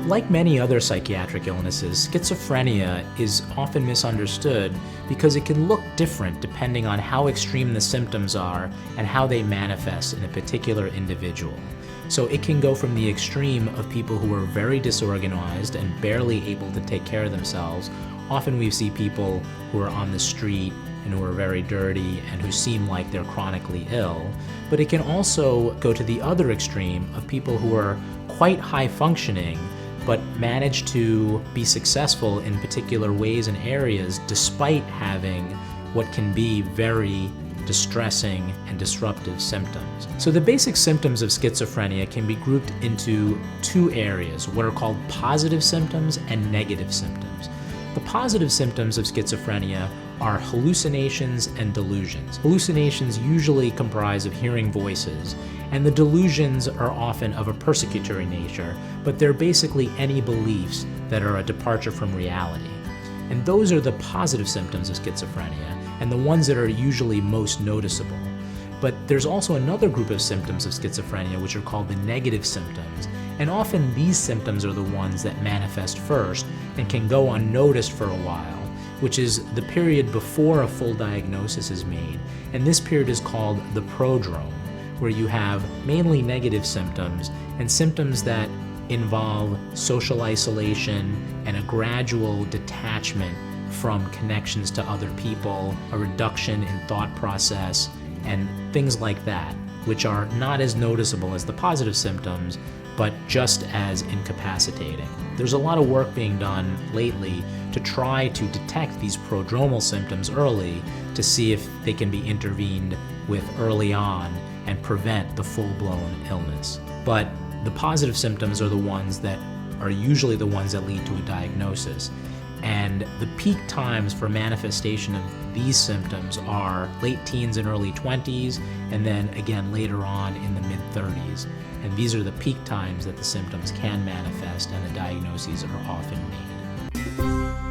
Like many other psychiatric illnesses, schizophrenia is often misunderstood because it can look different depending on how extreme the symptoms are and how they manifest in a particular individual. So it can go from the extreme of people who are very disorganized and barely able to take care of themselves. Often we see people who are on the street and who are very dirty and who seem like they're chronically ill. But it can also go to the other extreme of people who are quite high functioning but manage to be successful in particular ways and areas despite having what can be very distressing and disruptive symptoms. So the basic symptoms of schizophrenia can be grouped into two areas, what are called positive symptoms and negative symptoms. The positive symptoms of schizophrenia are hallucinations and delusions. Hallucinations usually comprise of hearing voices, and the delusions are often of a persecutory nature, but they're basically any beliefs that are a departure from reality. And those are the positive symptoms of schizophrenia, and the ones that are usually most noticeable. But there's also another group of symptoms of schizophrenia which are called the negative symptoms, and often these symptoms are the ones that manifest first and can go unnoticed for a while, which is the period before a full diagnosis is made. And this period is called the prodrome, where you have mainly negative symptoms and symptoms that involve social isolation and a gradual detachment from connections to other people, a reduction in thought process, and things like that, which are not as noticeable as the positive symptoms, but just as incapacitating. There's a lot of work being done lately to try to detect these prodromal symptoms early to see if they can be intervened with early on and prevent the full-blown illness. But the positive symptoms are the ones that are usually the ones that lead to a diagnosis. And the peak times for manifestation of these symptoms are late teens and early 20s, and then again later on in the mid-30s. And these are the peak times that the symptoms can manifest and the diagnoses are often made.